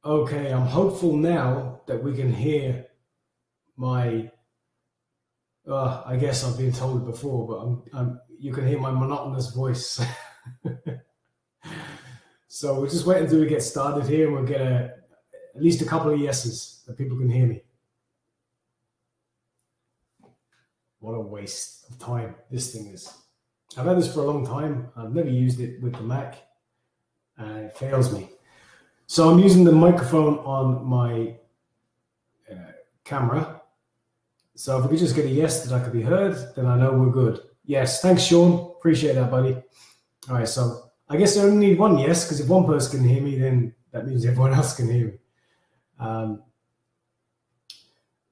Okay, I'm hopeful now that we can hear my. I guess I've been told it before, but you can hear my monotonous voice. So we'll just wait until we get started here, and we'll get at least a couple of yeses that people can hear me. What a waste of time this thing is. I've had this for a long time. I've never used it with the Mac, and it fails me. So I'm using the microphone on my camera. So if we could just get a yes that I could be heard, then I know we're good. Yes, thanks, Sean. Appreciate that, buddy. All right, so I guess I only need one yes, because if one person can hear me, then that means everyone else can hear me.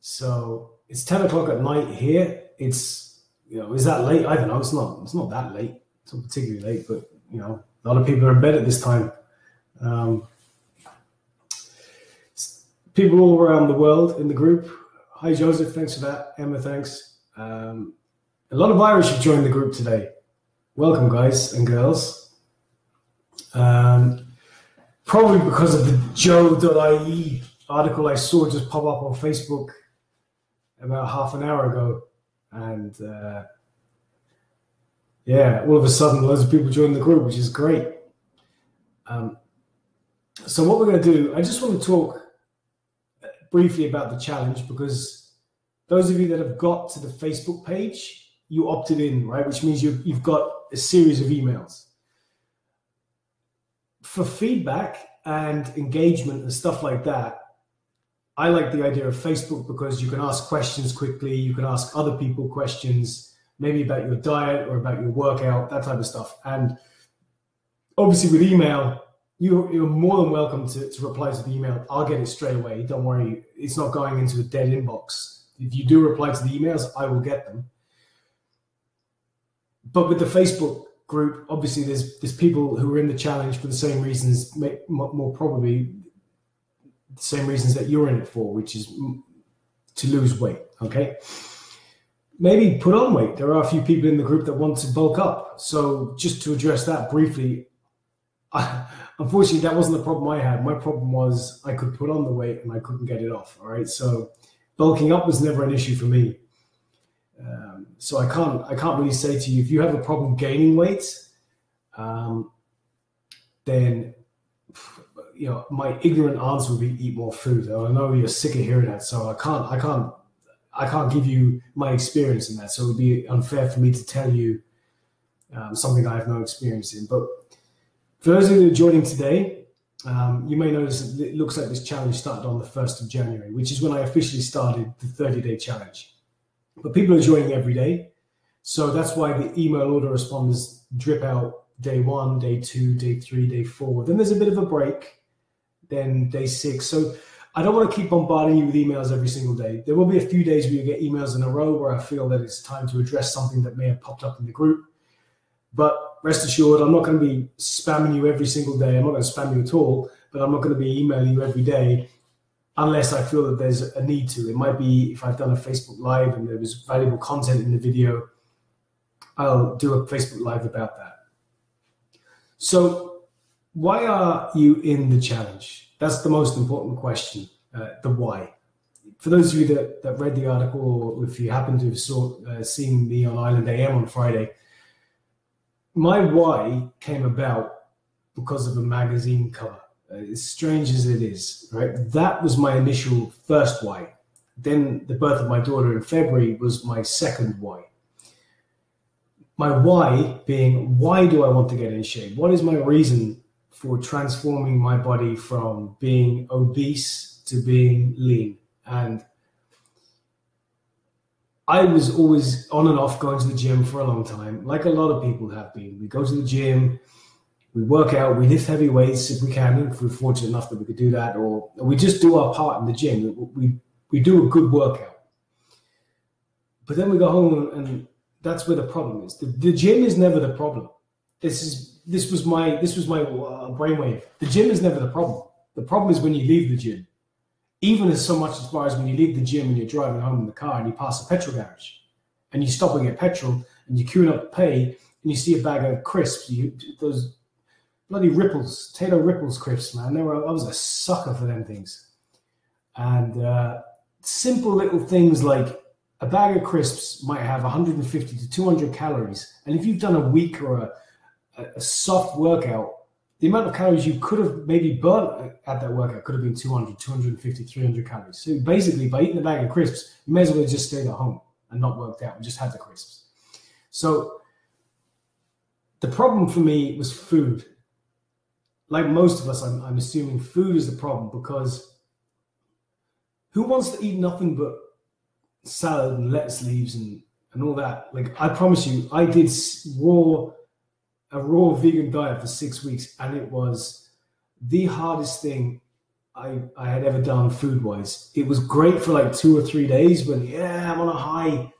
So it's 10 o'clock at night here. It's, is that late? I don't know. It's not that late. It's not particularly late, but, a lot of people are in bed at this time. People all around the world in the group. Hi, Joseph. Thanks for that. Emma, thanks. A lot of Irish have joined the group today. Welcome, guys and girls. Probably because of the Joe.ie article I saw just pop up on Facebook about half an hour ago. And all of a sudden, loads of people joined the group, which is great. So what we're going to do, I just want to talk briefly about the challenge, because those of you that have got to the Facebook page, you opted in, right? Which means you've got a series of emails. For feedback and engagement and stuff like that, I like the idea of Facebook because you can ask questions quickly. You can ask other people questions, maybe about your diet or about your workout, that type of stuff. And obviously with email, you're more than welcome to reply to the email. I'll get it straight away. Don't worry. It's not going into a dead inbox. If you do reply to the emails, I will get them. But with the Facebook group, obviously there's people who are in the challenge for the same reasons, more probably the same reasons that you're in it for, which is to lose weight, okay? Maybe put on weight. There are a few people in the group that want to bulk up. So just to address that briefly, unfortunately, that wasn't the problem I had. My problem was I could put on the weight and I couldn't get it off, all right? So bulking up was never an issue for me. So I can't really say to you, if you have a problem gaining weight, then my ignorant answer would be eat more food. I know you're sick of hearing that, so I can't give you my experience in that. So it would be unfair for me to tell you something I have no experience in. But for those of you who are joining today, you may notice it looks like this challenge started on the 1st of January, which is when I officially started the 30-day challenge. But people are joining every day. So that's why the email autoresponders drip out day 1, day 2, day 3, day 4. Then there's a bit of a break, then day 6. So I don't want to keep bombarding you with emails every single day. There will be a few days where you get emails in a row where I feel that it's time to address something that may have popped up in the group. But rest assured, I'm not going to be spamming you every single day. I'm not going to spam you at all, but I'm not going to be emailing you every day unless I feel that there's a need to. It might be if I've done a Facebook Live and there was valuable content in the video, I'll do a Facebook Live about that. So why are you in the challenge? That's the most important question, the why. For those of you that read the article, or if you happen to have seen me on Island AM on Friday, my why came about because of a magazine cover. As strange as it is, right? That was my initial first why. Then the birth of my daughter in February was my second why. My why being, why do I want to get in shape? What is my reason for transforming my body from being obese to being lean? And I was always on and off going to the gym for a long time, like a lot of people have been. We go to the gym, we work out, we lift heavy weights if we can, if we're fortunate enough that we could do that, or we just do our part in the gym. We do a good workout. But then we go home, and that's where the problem is. The gym is never the problem. This was my brainwave. The gym is never the problem. The problem is when you leave the gym. Even as far as when you leave the gym and you're driving home in the car and you pass a petrol garage and you stop and get petrol and you're queuing up to pay and you see a bag of crisps, those bloody Ripples, Taylor Ripples crisps, man. I was a sucker for them things. And simple little things like a bag of crisps might have 150 to 200 calories. And if you've done a week or a soft workout, the amount of calories you could have maybe burnt at that workout could have been 200, 250, 300 calories. So basically, by eating a bag of crisps, you may as well have just stayed at home and not worked out and just had the crisps. So the problem for me was food. Like most of us, I'm assuming food is the problem, because who wants to eat nothing but salad and lettuce leaves and all that? Like, I promise you, I did a raw vegan diet for 6 weeks, and it was the hardest thing I had ever done food-wise. It was great for like 2 or 3 days, but I'm on a high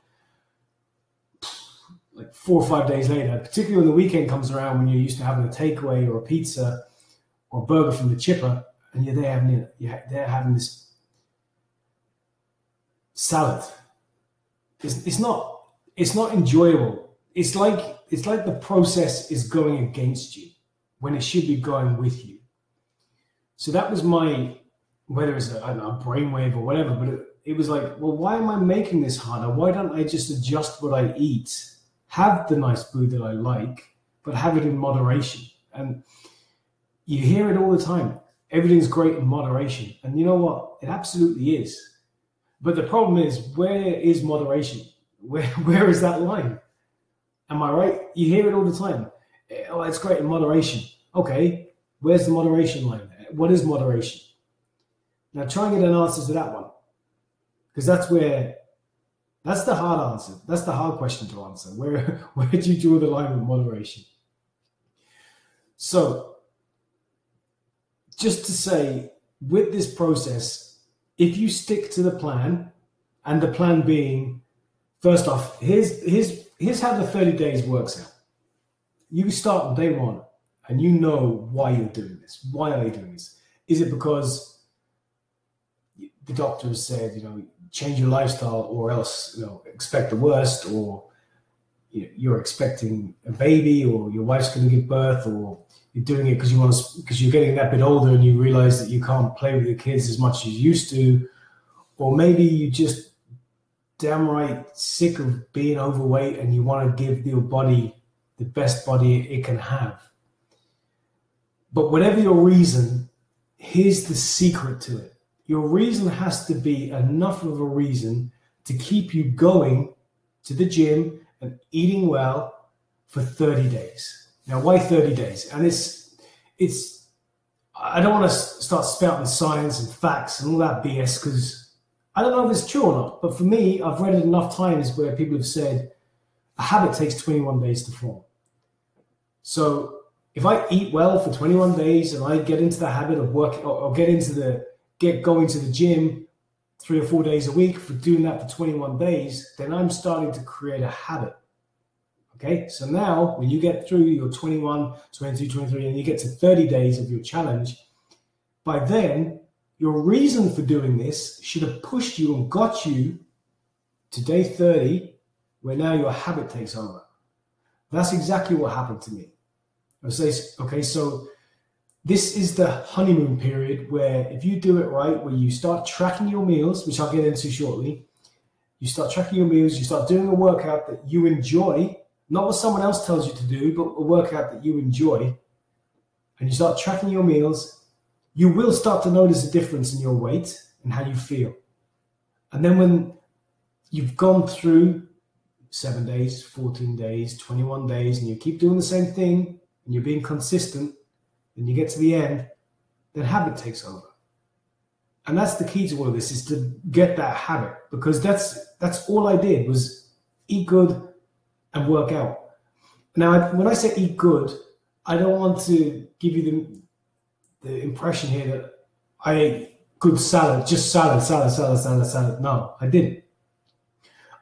like 4 or 5 days later, particularly when the weekend comes around, when you're used to having a takeaway or a pizza or a burger from the chipper, and you're there having this salad. It's not enjoyable. It's like the process is going against you when it should be going with you. So that was my, whether it's a brainwave or whatever, but it was like, well, why am I making this harder? Why don't I just adjust what I eat, have the nice food that I like, but have it in moderation? And you hear it all the time. Everything's great in moderation. And you know what? It absolutely is. But the problem is, where is moderation? Where is that line? Am I right? You hear it all the time. Oh, it's great in moderation. Okay, where's the moderation line? What is moderation? Now try and get an answer to that one. Because that's the hard answer. That's the hard question to answer. Where do you draw the line with moderation? So, just to say, with this process, if you stick to the plan, and the plan being, first off, here's how the 30 days works out. You start on day one, and you know why you're doing this. Why are you doing this? Is it because the doctor has said, change your lifestyle, or else, expect the worst, or you're expecting a baby, or your wife's going to give birth, or you're doing it because you're getting that bit older and you realize that you can't play with your kids as much as you used to, or maybe you just downright sick of being overweight and you want to give your body the best body it can have. But whatever your reason, here's the secret to it. Your reason has to be enough of a reason to keep you going to the gym and eating well for 30 days. Now, why 30 days? And it's I don't want to start spouting science and facts and all that BS, because I don't know if it's true or not. But for me, I've read it enough times where people have said a habit takes 21 days to form. So if I eat well for 21 days and I get into the habit of working, or get going to the gym 3 or 4 days a week, for doing that for 21 days, then I'm starting to create a habit. Okay, so now when you get through your 21, 22, 23, and you get to 30 days of your challenge, by then, your reason for doing this should have pushed you and got you to day 30, where now your habit takes over. That's exactly what happened to me. I say, okay, so this is the honeymoon period, where if you do it right, where you start tracking your meals, which I'll get into shortly, you start tracking your meals, you start doing a workout that you enjoy, not what someone else tells you to do, but a workout that you enjoy, and you start tracking your meals, you will start to notice a difference in your weight and how you feel. And then when you've gone through 7 days, 14 days, 21 days, and you keep doing the same thing, and you're being consistent, and you get to the end, then habit takes over. And that's the key to all of this, is to get that habit, because that's all I did was eat good and work out. Now, when I say eat good, I don't want to give you the impression here that I ate good salad, just salad. No, I didn't.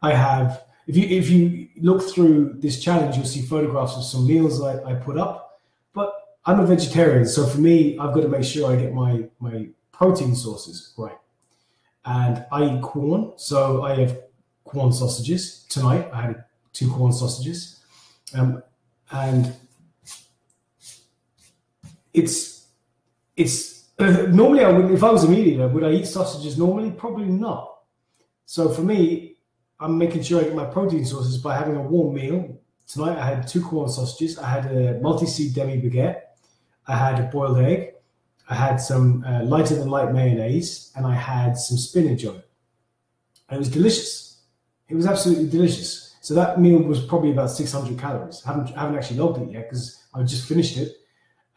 I have, if you look through this challenge, you'll see photographs of some meals I put up, but I'm a vegetarian. So for me, I've got to make sure I get my protein sources right. And I eat corn. So I have corn sausages. Tonight, I had 2 corn sausages. And it's normally I wouldn't. If I was a meat eater, would I eat sausages normally? Probably not. So for me, I'm making sure I get my protein sources by having a warm meal. Tonight I had 2 Quorn sausages. I had a multi-seed demi baguette. I had a boiled egg. I had some lighter than light mayonnaise, and I had some spinach on it. And it was delicious. It was absolutely delicious. So that meal was probably about 600 calories. I haven't actually logged it yet because I just finished it.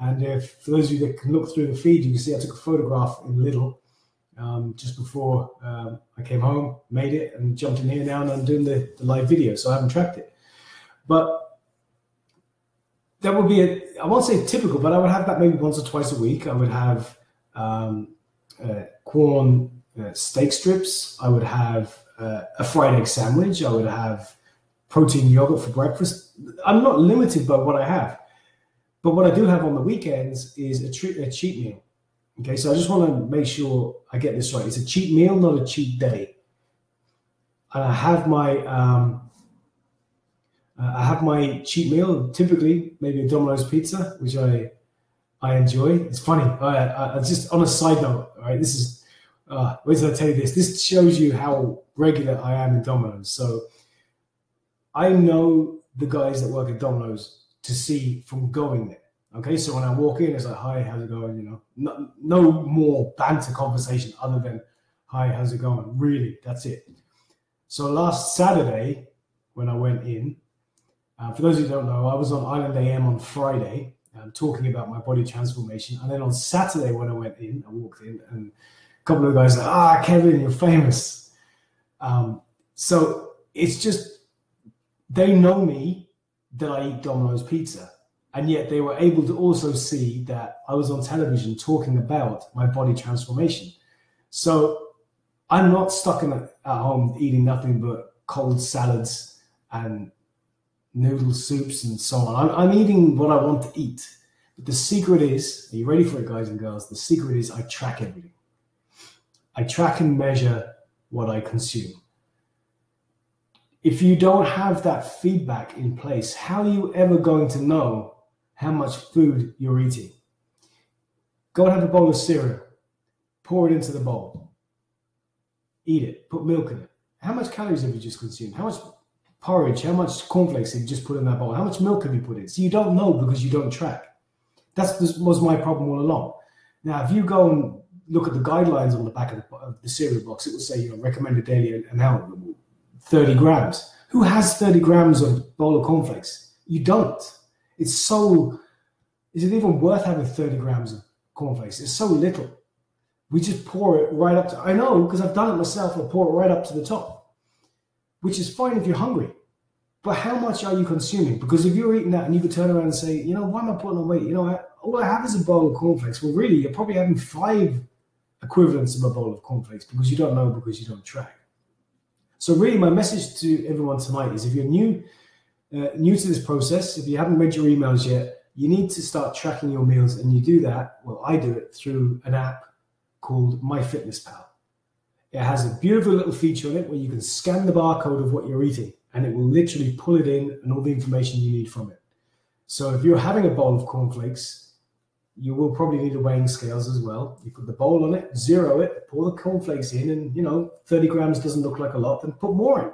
And for those of you that can look through the feed, you can see I took a photograph in Lidl just before I came home, made it, and jumped in here now, and I'm doing the live video, so I haven't tracked it. But that would be I won't say typical, but I would have that maybe once or twice a week. I would have Quorn steak strips. I would have a fried egg sandwich. I would have protein yogurt for breakfast. I'm not limited by what I have. But what I do have on the weekends is a cheat meal. Okay, so I just want to make sure I get this right. It's a cheat meal, not a cheat day. And I have my cheat meal, typically maybe a Domino's pizza, which I enjoy. It's funny. I just on a side note, all right, this is wait till I tell you this. This shows you how regular I am in Domino's. So I know the guys that work at Domino's to see from going there. Okay, so when I walk in, it's like, hi, how's it going? You know, no more banter conversation other than, hi, how's it going? Really, that's it. So last Saturday, when I went in, for those who don't know, I was on Island AM on Friday, talking about my body transformation. And then on Saturday, when I went in, I walked in, and a couple of guys like, Kevin, you're famous. So it's just, they know me that I eat Domino's pizza. And yet they were able to also see that I was on television talking about my body transformation. So I'm not stuck at home eating nothing but cold salads and noodle soups and so on. I'm eating what I want to eat. But the secret is, are you ready for it, guys and girls? The secret is I track everything. I track and measure what I consume. If you don't have that feedback in place, how are you ever going to know how much food you're eating? Go and have a bowl of cereal. Pour it into the bowl. Eat it. Put milk in it. How much calories have you just consumed? How much porridge? How much cornflakes have you just put in that bowl? How much milk have you put in? So you don't know because you don't track. That was my problem all along. Now, if you go and look at the guidelines on the back of the cereal box, it will say, recommended daily amount, 30 grams. Who has 30 grams of a bowl of cornflakes? You don't. Is it even worth having 30 grams of cornflakes? It's so little. We just pour it right up to, I know because I've done it myself, I pour it right up to the top, which is fine if you're hungry. But how much are you consuming? Because if you're eating that and you could turn around and say, why am I putting on weight? All I have is a bowl of cornflakes. Well, really, you're probably having 5 equivalents of a bowl of cornflakes because you don't know, because you don't track. So really, my message to everyone tonight is if you're new to this process, if you haven't read your emails yet, you need to start tracking your meals, and you do that. Well, I do it through an app called MyFitnessPal. It has a beautiful little feature on it where you can scan the barcode of what you're eating, and it will literally pull it in and all the information you need from it. So if you're having a bowl of cornflakes, you will probably need a weighing scales as well. You put the bowl on it, zero it, pour the cornflakes in, and 30 grams doesn't look like a lot, then put more in.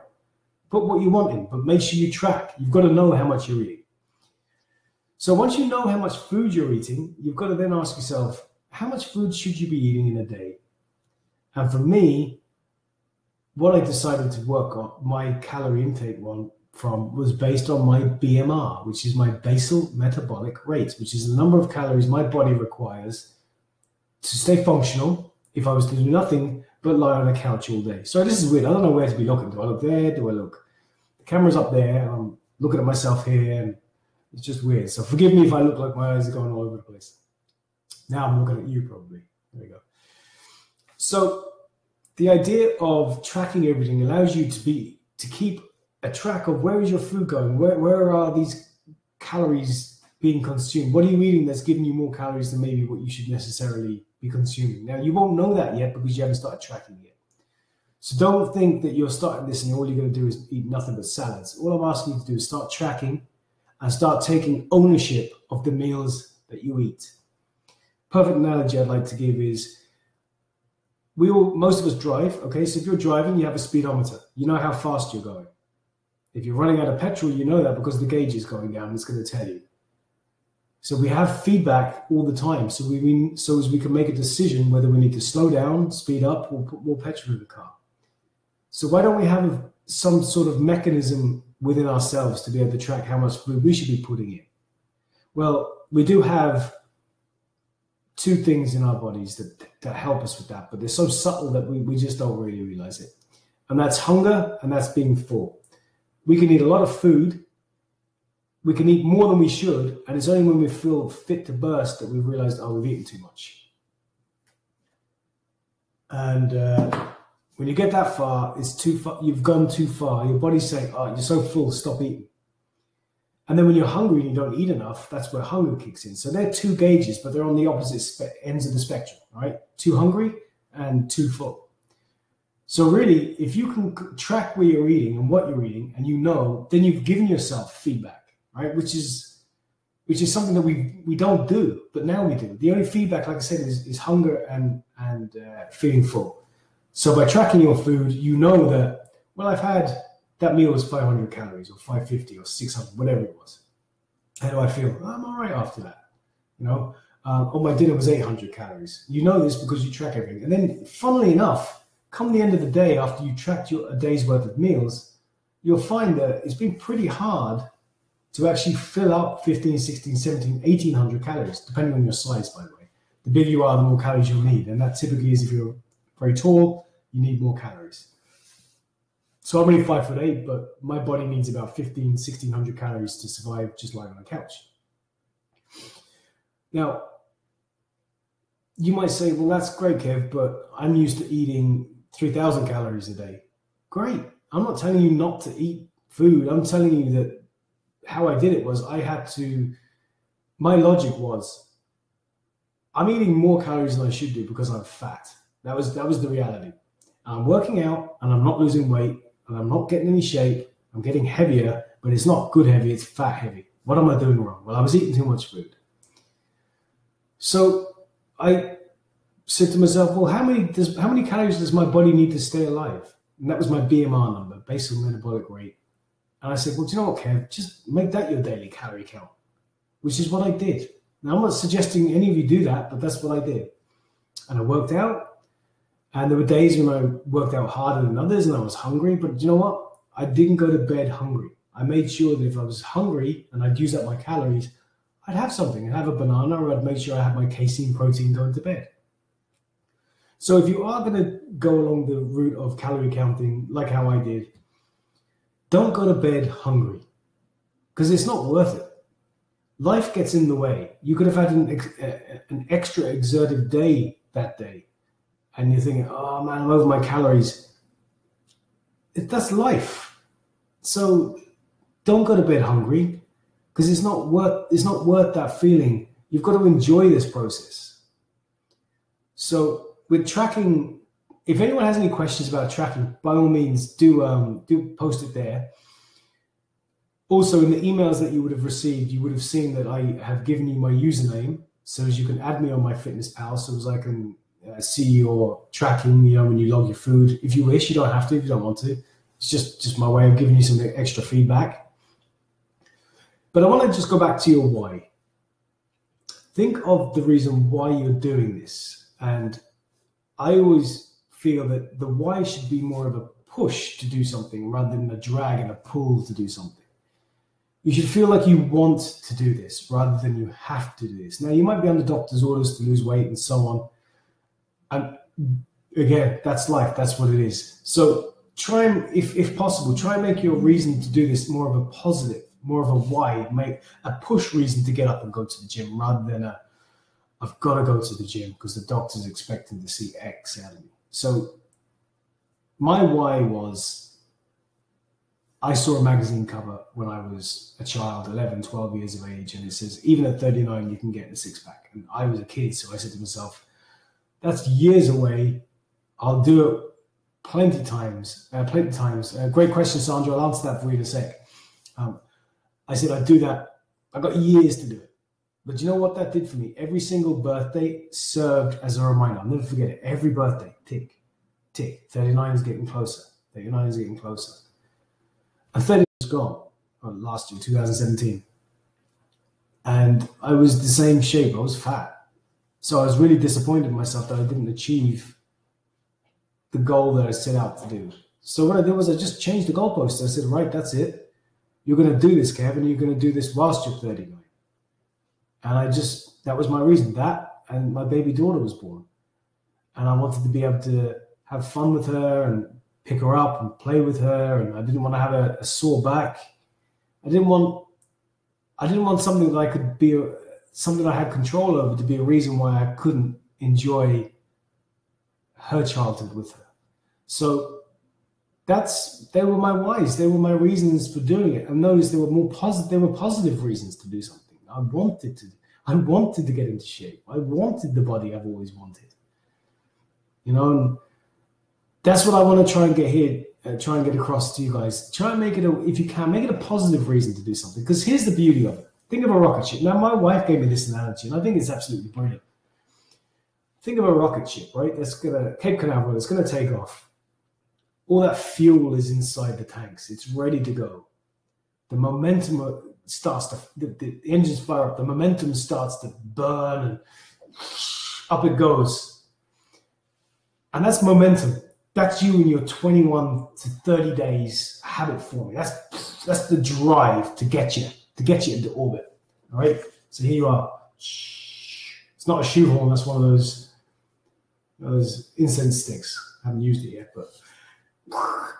Put what you want in, but make sure you track. You've got to know how much you're eating. So once you know how much food you're eating, you've got to then ask yourself, how much food should you be eating in a day? And for me, what I decided to work on, my calorie intake was based on my BMR, which is my basal metabolic rate, which is the number of calories my body requires to stay functional if I was to do nothing but lie on a couch all day. So this is weird. I don't know where to be looking. Do I look there? Do I look? The camera's up there, and I'm looking at myself here, and it's just weird. So forgive me if I look like my eyes are going all over the place. Now I'm looking at you probably. There we go. So the idea of tracking everything allows you to keep a track of where is your food going? Where are these calories being consumed? What are you eating that's giving you more calories than maybe what you should necessarily be consuming? Now, you won't know that yet because you haven't started tracking yet. So don't think that you're starting this and all you're going to do is eat nothing but salads. All I'm asking you to do is start tracking and start taking ownership of the meals that you eat. perfect analogy I'd like to give is most of us drive, okay? So if you're driving, you have a speedometer. You know how fast you're going. If you're running out of petrol, you know that because the gauge is going down, it's going to tell you. So we have feedback all the time. So as we can make a decision whether we need to slow down, speed up, or put more petrol in the car. So why don't we have some sort of mechanism within ourselves to be able to track how much food we should be putting in? Well, we do have two things in our bodies that help us with that, but they're so subtle that we just don't really realize it. And that's hunger, and that's being full. We can eat a lot of food. We can eat more than we should, and it's only when we feel fit to burst that we've realized, oh, we've eaten too much. And when you get that far, it's too far. You've gone too far. Your body's saying, oh, you're so full, stop eating. And then when you're hungry and you don't eat enough, that's where hunger kicks in. So they're two gauges, but they're on the opposite ends of the spectrum, right? Too hungry and too full. So really, if you can track where you're eating and what you're eating, and you know, then you've given yourself feedback, right? Which is something that we don't do, but now we do. The only feedback, like I said, is hunger and feeling full. So by tracking your food, you know that, well, I've had that meal was 500 calories or 550 or 600, whatever it was. How do I feel? I'm all right after that. You know, my dinner was 800 calories. You know this because you track everything. And then, funnily enough, come the end of the day, after you tracked a day's worth of meals, you'll find that it's been pretty hard to actually fill up 15, 16, 17, 1800 calories, depending on your size, by the way. The bigger you are, the more calories you'll need. And that typically is if you're very tall, you need more calories. So I'm only 5'8", but my body needs about 15, 1600 calories to survive just lying on a couch. Now, you might say, well, that's great, Kev, but I'm used to eating 3000 calories a day. Great. I'm not telling you not to eat food. I'm telling you that how I did it was my logic was, I'm eating more calories than I should do because I'm fat. That was the reality. I'm working out and I'm not losing weight. And I'm not getting any shape. I'm getting heavier, but it's not good heavy, it's fat heavy. What am I doing wrong? Well, I was eating too much food. So I said to myself, well, how many calories does my body need to stay alive? And that was my BMR number, basal metabolic rate. And I said, well, do you know what, Kev? Just make that your daily calorie count, which is what I did. Now, I'm not suggesting any of you do that, but that's what I did. And I worked out. And there were days when I worked out harder than others and I was hungry, but you know what? I didn't go to bed hungry. I made sure that if I was hungry and I'd use up my calories, I'd have something. I'd have a banana, or I'd make sure I had my casein protein going to bed. So if you are going to go along the route of calorie counting, like how I did, don't go to bed hungry because it's not worth it. Life gets in the way. You could have had an extra exertive day that day. And you're thinking, oh man, I'm over my calories. That's life. So don't go to bed hungry because it's not worth that feeling. You've got to enjoy this process. So with tracking, if anyone has any questions about tracking, by all means do post it there. Also, in the emails that you would have received, you would have seen that I have given you my username, so as you can add me on MyFitnessPal, so as I can see your tracking, when you log your food. If you wish, you don't have to if you don't want to. It's just my way of giving you some extra feedback. But I want to just go back to your why. Think of the reason why you're doing this. And I always feel that the why should be more of a push to do something rather than a drag and a pull to do something. You should feel like you want to do this rather than you have to do this. Now, you might be under doctor's orders to lose weight and so on. And again, that's life. That's what it is. So try, if possible, try and make your reason to do this more of a positive, more of a why, make a push reason to get up and go to the gym rather than I've got to go to the gym because the doctor's expecting to see X out of me. So my why was, I saw a magazine cover when I was a child, 11, 12 years of age, and it says, even at 39, you can get a six-pack. And I was a kid, so I said to myself, that's years away. I'll do it plenty times. Great question, Sandra. I'll answer that for you in a sec. I said I'd do that. I've got years to do it. But you know what that did for me? Every single birthday served as a reminder. I'll never forget it. Every birthday, tick, tick. 39 is getting closer. 39 is getting closer. And 30 was gone last year, 2017. And I was the same shape. I was fat. So I was really disappointed in myself that I didn't achieve the goal that I set out to do. So what I did was I just changed the goalposts. I said, right, that's it. You're going to do this, Kevin. You're going to do this whilst you're 39. And that was my reason. That and my baby daughter was born. And I wanted to be able to have fun with her and pick her up and play with her. And I didn't want to have a sore back. I didn't want something that I could be, something I had control over to be a reason why I couldn't enjoy her childhood with her. So they were my whys. They were my reasons for doing it. And notice there were positive reasons to do something. I wanted to get into shape. I wanted the body I've always wanted. And that's what I want to try and get here, try and get across to you guys. Try and make it, if you can, make it a positive reason to do something. Because here's the beauty of it. Think of a rocket ship. Now, my wife gave me this analogy, and I think it's absolutely brilliant. Think of a rocket ship, right? Cape Canaveral, it's going to take off. All that fuel is inside the tanks. It's ready to go. The momentum starts to, the engines fire up. The momentum starts to burn, and up it goes. And that's momentum. That's you in your 21 to 30 days habit forming. That's the drive to get you into orbit. All right. So here you are. It's not a shoehorn. That's one of those incense sticks. I haven't used it yet, but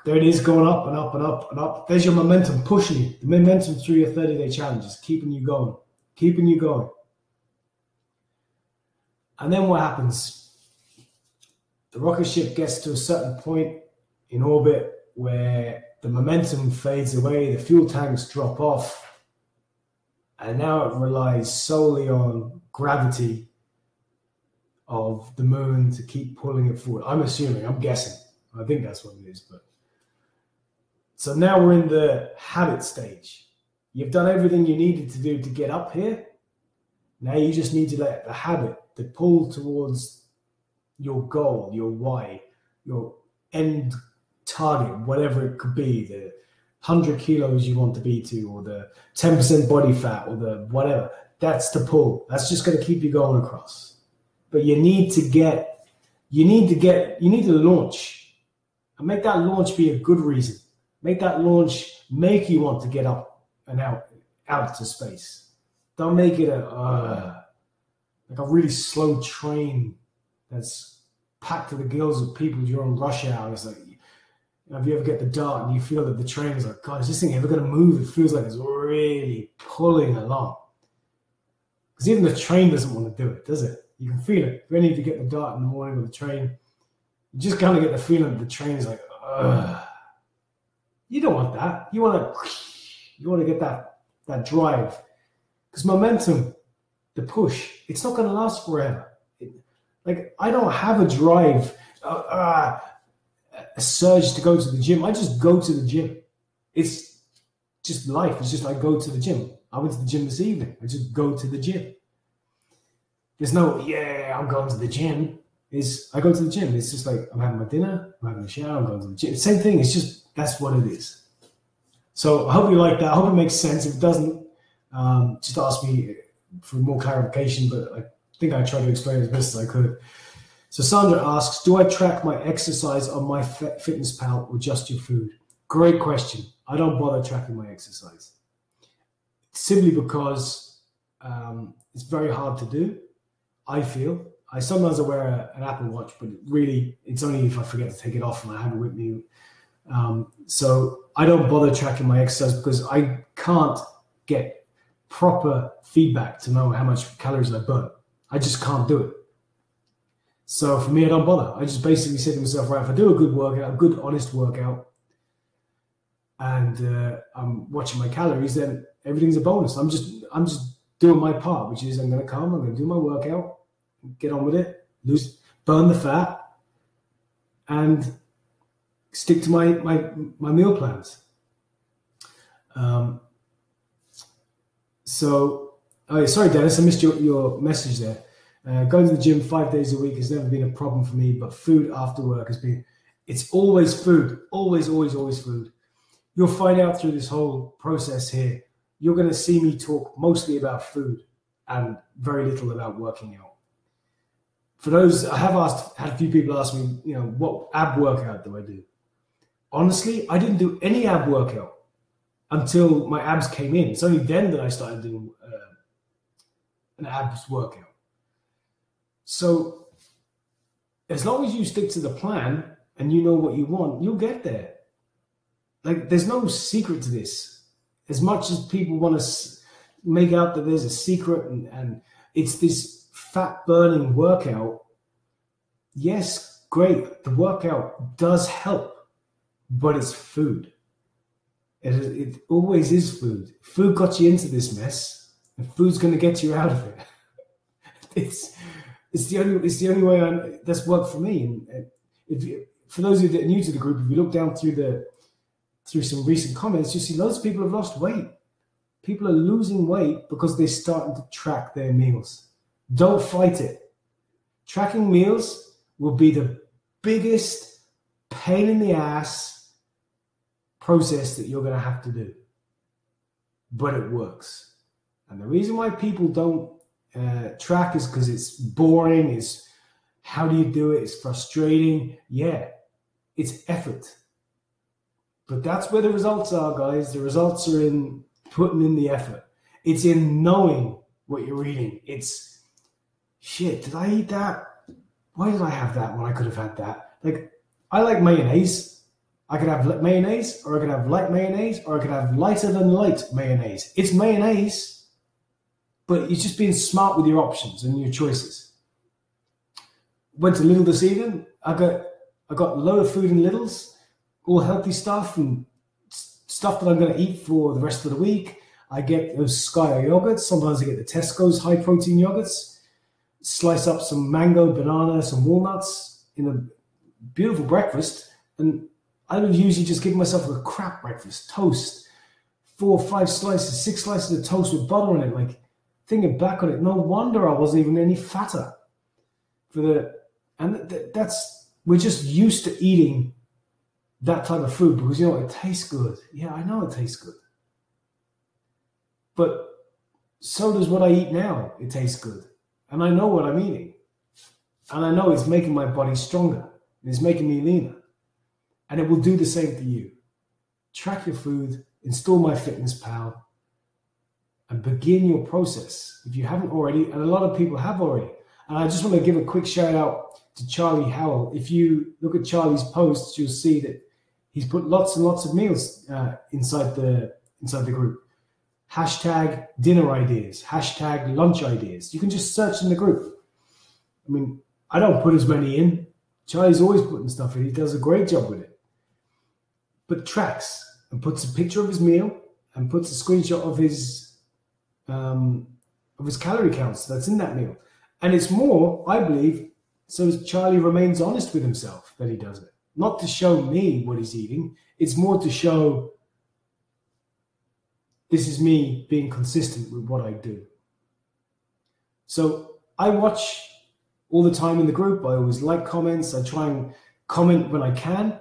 there it is, going up and up and up and up. There's your momentum pushing you. The momentum through your 30-day challenges, keeping you going. And then what happens? The rocket ship gets to a certain point in orbit where the momentum fades away, the fuel tanks drop off, and now it relies solely on gravity of the moon to keep pulling it forward. I'm guessing. I think that's what it is. But so now we're in the habit stage. You've done everything you needed to do to get up here. Now you just need to let the habit, the pull towards your goal, your why, your end target, whatever it could be, the 100 kilos you want to be to, or the 10% body fat, or the whatever. That's the pull. That's just going to keep you going across. But you need to launch. And make that launch be a good reason. Make that launch make you want to get up and out to space. Don't make it like a really slow train that's packed to the gills of people during rush hour. It's like, if you ever get the dart and you feel that the train is like, God, is this thing ever going to move? It feels like it's really pulling along. Because even the train doesn't want to do it, does it? You can feel it. If you need to get the dart in the morning with the train, you just kind of get the feeling that the train is like, ugh. You don't want that. You want to get that drive. Because momentum, the push, it's not going to last forever. I don't have a drive, a surge to go to the gym. I just go to the gym. It's just life. It's just like go to the gym. I went to the gym this evening. I just go to the gym. There's no, I'm going to the gym. I go to the gym. It's just like I'm having my dinner, I'm having a shower, I'm going to the gym. Same thing. It's just, that's what it is. So I hope you like that. I hope it makes sense. If it doesn't, just ask me for more clarification, but I think I tried to explain it as best as I could. So Sandra asks, do I track my exercise on MyFitnessPal or just your food? Great question. I don't bother tracking my exercise. Simply because it's very hard to do, I feel. I sometimes wear an Apple Watch, but really it's only if I forget to take it off and I have it with me. So I don't bother tracking my exercise because I can't get proper feedback to know how much calories I burn. I just can't do it. So for me, I don't bother. I just basically say to myself, right, if I do a good workout, a good honest workout, and I'm watching my calories, then everything's a bonus. I'm just doing my part, which is I'm going to do my workout, get on with it, burn the fat, and stick to my meal plans. So Oh, sorry, Dennis, I missed your message there. Going to the gym 5 days a week has never been a problem for me, but food after work has been. It's always food, always, always, always food. You'll find out through this whole process here. You're going to see me talk mostly about food and very little about working out. For those, I have had a few people ask me, what ab workout do I do? Honestly, I didn't do any ab workout until my abs came in. It's only then that I started doing an abs workout. So as long as you stick to the plan and you know what you want, you'll get there. Like, there's no secret to this. As much as people want to make out that there's a secret and it's this fat burning workout, yes, great. The workout does help, but it's food. It always is food. Food got you into this mess, and food's going to get you out of it. It's the only way that's worked for me. And for those of you that are new to the group, if you look down through some recent comments, you see loads of people have lost weight. People are losing weight because they're starting to track their meals. Don't fight it. Tracking meals will be the biggest pain in the ass process that you're going to have to do. But it works. And the reason why people don't track is because it's boring. It's how do you do it? It's frustrating. Yeah, it's effort. But that's where the results are, guys. The results are in putting in the effort. It's in knowing what you're eating. It's, shit, did I eat that? Why did I have that when I could have had that? Like, I like mayonnaise. I could have mayonnaise, or I could have light mayonnaise, or I could have lighter than light mayonnaise. It's mayonnaise, but you're just being smart with your options and your choices. Went to Lidl this evening. I got a load of food in Lidl's. All healthy stuff and stuff that I'm going to eat for the rest of the week. I get those Sky yogurts. Sometimes I get the Tesco's high protein yogurts. Slice up some mango, banana, some walnuts in a beautiful breakfast. And I would usually just give myself a crap breakfast. Toast, 4 or 5 slices, 6 slices of toast with butter on it. Like, thinking back on it, no wonder I wasn't even any fatter. We're just used to eating that type of food because, it tastes good. Yeah, I know it tastes good. But so does what I eat now. It tastes good. And I know what I'm eating. And I know it's making my body stronger. It's making me leaner. And it will do the same for you. Track your food, install MyFitnessPal, and begin your process. If you haven't already, and a lot of people have already. And I just want to give a quick shout out to Charlie Howell. If you look at Charlie's posts, you'll see that he's put lots and lots of meals inside the group. Hashtag dinner ideas, hashtag lunch ideas. You can just search in the group. I mean, I don't put as many in. Charlie's always putting stuff in. He does a great job with it. But tracks and puts a picture of his meal and puts a screenshot of his calorie counts that's in that meal. And it's more, I believe, so Charlie remains honest with himself that he does it. Not to show me what he's eating. It's more to show this is me being consistent with what I do. So I watch all the time in the group. I always like comments. I try and comment when I can.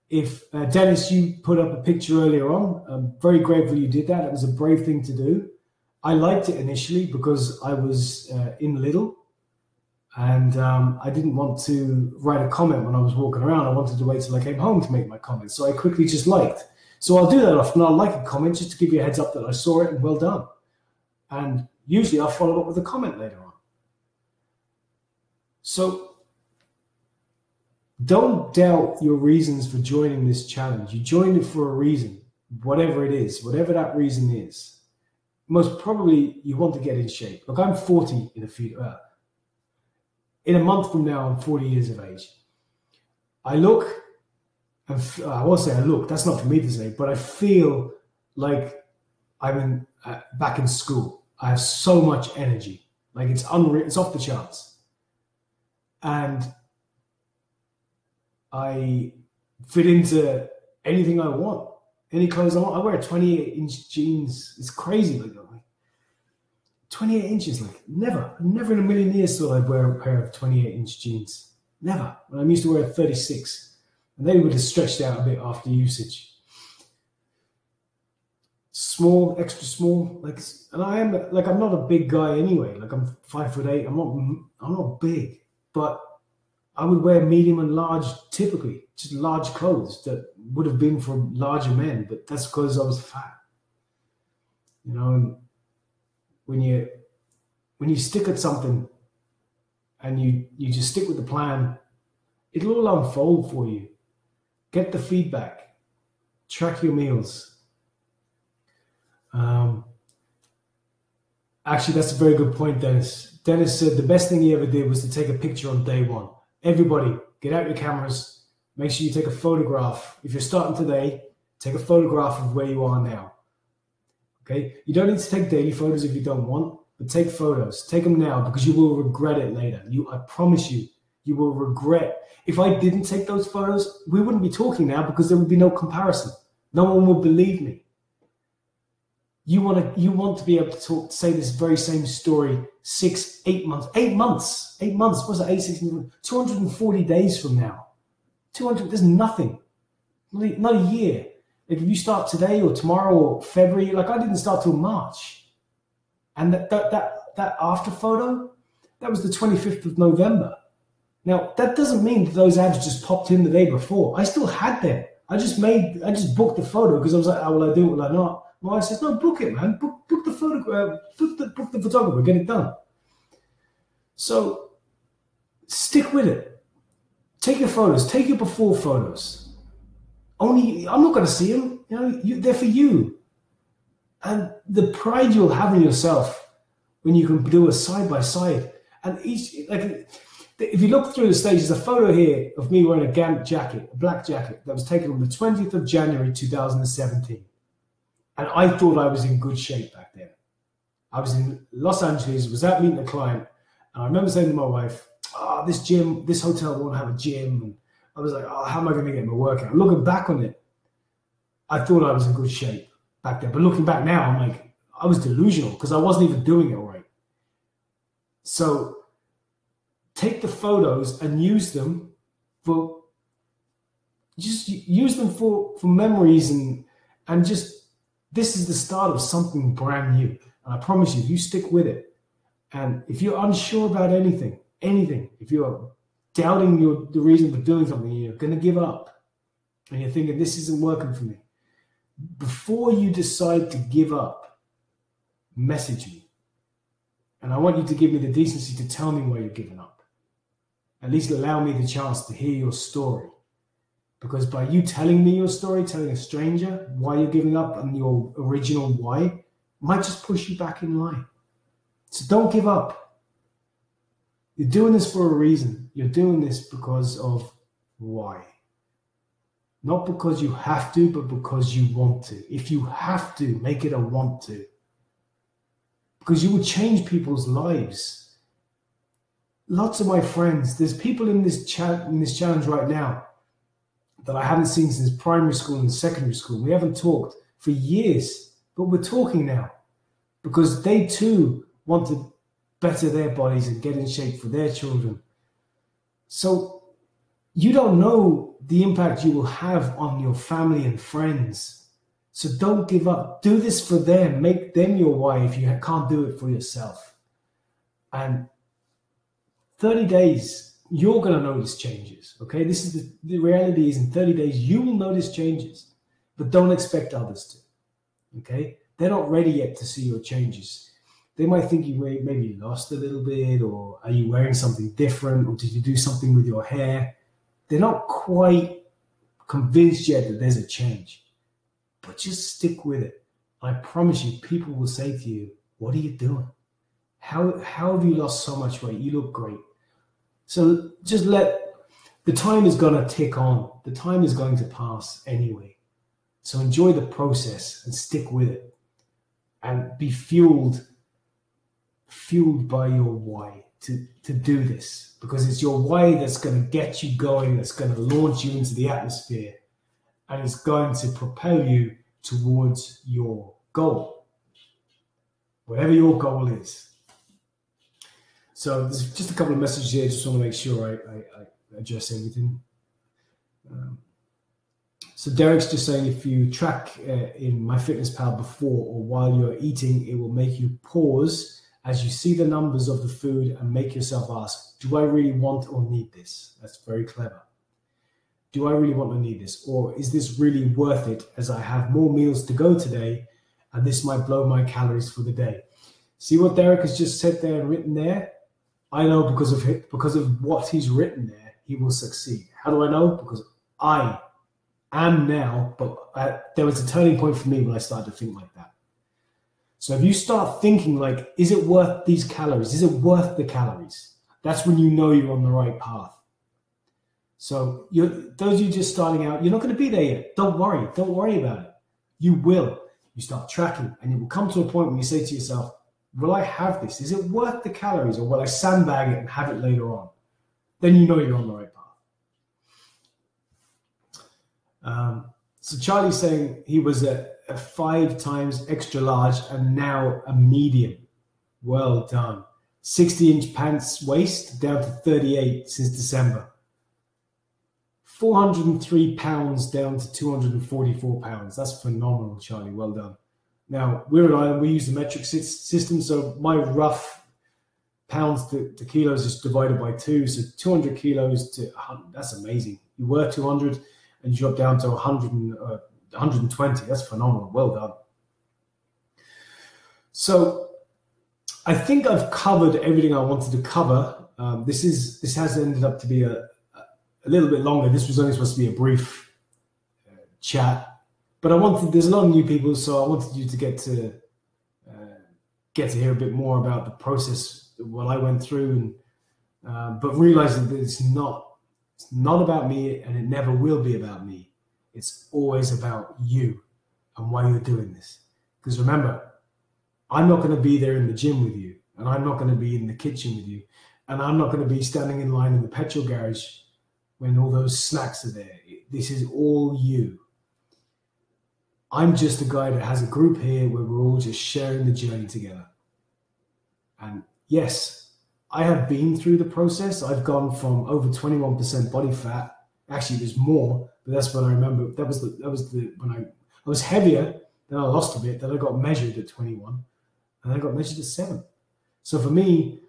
If Dennis, you put up a picture earlier on, I'm very grateful you did that. It was a brave thing to do. I liked it initially because I was in Lidl. And I didn't want to write a comment when I was walking around. I wanted to wait till I came home to make my comment. So I quickly just liked. So I'll do that often. I'll like a comment just to give you a heads up that I saw it and well done. And usually I'll follow up with a comment later on. So don't doubt your reasons for joining this challenge. You joined it for a reason, whatever it is, whatever that reason is. Most probably you want to get in shape. Look, I'm 40 in a month from now, I'm 40 years of age. I look, I won't say I look, that's not for me to say, but I feel like I'm back in school. I have so much energy. Like, it's unreal, it's off the charts. And I fit into anything I want, any clothes I want. I wear 28-inch jeans. It's crazy. Like 28 inches, like never in a million years thought I'd wear a pair of 28-inch jeans. Never. When I'm used to wear 36, and they would have stretched out a bit after usage. Small, extra small, like, and I am like, I'm not a big guy anyway. Like, I'm 5'8". I'm not big, but I would wear medium and large typically, just large clothes that would have been for larger men, but that's because I was fat. You know, and when you stick at something and you just stick with the plan, it'll all unfold for you. Get the feedback, track your meals. Actually, that's a very good point, Dennis. Dennis said the best thing he ever did was to take a picture on day one. Everybody, get out your cameras. Make sure you take a photograph. If you're starting today, take a photograph of where you are now. Okay? You don't need to take daily photos if you don't want, but take photos. Take them now because you will regret it later. I promise you, you will regret. If I didn't take those photos, we wouldn't be talking now because there would be no comparison. No one would believe me. You want to be able to say this very same story 8 months. 8 months. 8 months. What's it? 240 days from now. 200. There's nothing. Not a year. Like, if you start today or tomorrow or February, like, I didn't start till March, and that after photo, that was the 25th of November. Now that doesn't mean that those abs just popped in the day before. I still had them. I just booked the photo because I was like, oh, will I do it? Will I not? My wife says, no, book it, man. Book the photograph. Book the photographer. Get it done. So stick with it. Take your photos. Take your before photos. I'm not going to see them. You know, they're for you. And the pride you'll have in yourself when you can do a side by side. And if you look through the stages, a photo here of me wearing a Gant jacket, a black jacket, that was taken on the 20th of January 2017. And I thought I was in good shape back then. I was in Los Angeles, was out meeting a client, and I remember saying to my wife, this hotel won't have a gym. And I was like, how am I going to get my workout? Looking back on it, I thought I was in good shape back then. But looking back now, I'm like, I was delusional because I wasn't even doing it right. So take the photos and use them for memories and just, this is the start of something brand new. And I promise you, if you stick with it, and if you're unsure about anything, if you're doubting the reason for doing something, you're going to give up, and you're thinking, this isn't working for me, before you decide to give up, message me. And I want you to give me the decency to tell me why you're giving up. At least allow me the chance to hear your story. Because by you telling me your story, telling a stranger why you're giving up and your original why, might just push you back in line. So don't give up. You're doing this for a reason. You're doing this because of why. Not because you have to, but because you want to. If you have to, make it a want to. Because you will change people's lives. Lots of my friends, there's people in this challenge right now that I haven't seen since primary school and secondary school. We haven't talked for years, but we're talking now because they too want to better their bodies and get in shape for their children. So you don't know the impact you will have on your family and friends. So don't give up. Do this for them. Make them your why if you can't do it for yourself. And 30 days, you're going to notice changes, okay? This is the reality is in 30 days, you will notice changes, but don't expect others to, okay? They're not ready yet to see your changes. They might think you maybe lost a little bit, or are you wearing something different, or did you do something with your hair? They're not quite convinced yet that there's a change, but just stick with it. I promise you, people will say to you, what are you doing? How have you lost so much weight? You look great. So just the time is going to tick on. The time is going to pass anyway. So enjoy the process and stick with it and be fueled by your why to do this, because it's your why that's going to get you going, that's going to launch you into the atmosphere, and it's going to propel you towards your goal. whatever your goal is. So there's just a couple of messages here. Just want to make sure I address everything. So Derek's just saying, if you track in MyFitnessPal before or while you're eating, it will make you pause as you see the numbers of the food and make yourself ask, do I really want or need this? That's very clever. Do I really want or need this? Or is this really worth it as I have more meals to go today and this might blow my calories for the day? See what Derek has just said there and written there? I know because of what he's written there, he will succeed. How do I know? Because I am now, but there was a turning point for me when I started to think like that. So if you start thinking like, is it worth these calories? Is it worth the calories? That's when you know you're on the right path. So those of you just starting out, you're not going to be there yet. Don't worry. Don't worry about it. You will. You start tracking and it will come to a point when you say to yourself, will I have this? Is it worth the calories, or will I sandbag it and have it later on? Then you know you're on the right path. So Charlie's saying he was a 5 times extra large and now a medium. Well done. 60-inch pants waist down to 38 since December. 403 pounds down to 244 pounds. That's phenomenal, Charlie. Well done. Now, we're in Ireland, we use the metric system, so my rough pounds to kilos is divided by 2, so 200 kilos to 100, that's amazing. You were 200 and you dropped down to 120. That's phenomenal. Well done. So I think I've covered everything I wanted to cover. This has ended up to be a little bit longer. This was only supposed to be a brief chat. But there's a lot of new people, so I wanted you to get to hear a bit more about the process, what I went through, but realizing that it's not about me and it never will be about me. It's always about you and why you're doing this. Because remember, I'm not going to be there in the gym with you, and I'm not going to be in the kitchen with you, and I'm not going to be standing in line in the petrol garage when all those snacks are there. This is all you. I'm just a guy that has a group here where we're all just sharing the journey together. And yes, I have been through the process. I've gone from over 21% body fat. Actually, there's more, but that's when I remember. That was when I was heavier. Then I lost a bit. Then I got measured at 21, and I got measured at 7. So for me,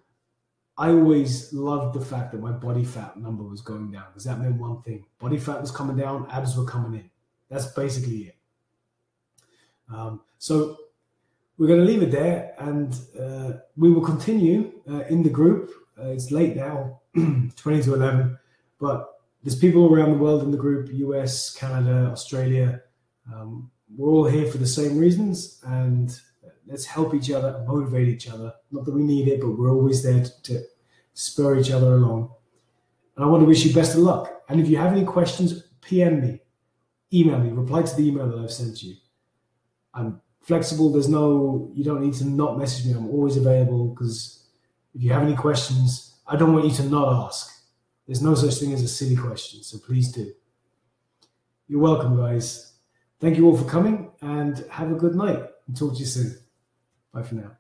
I always loved the fact that my body fat number was going down, because that meant one thing: body fat was coming down, abs were coming in. That's basically it. So we're going to leave it there, and we will continue in the group. It's late now, 20 to 11, but there's people around the world in the group: US, Canada, Australia. We're all here for the same reasons, and let's help each other and motivate each other. Not that we need it, but we're always there to spur each other along. And I want to wish you best of luck. And if you have any questions, PM me, email me, reply to the email that I've sent you. I'm flexible. You don't need to not message me. I'm always available, because if you have any questions, I don't want you to not ask. There's no such thing as a silly question, so please do. You're welcome, guys. Thank you all for coming, and have a good night. And talk to you soon. Bye for now.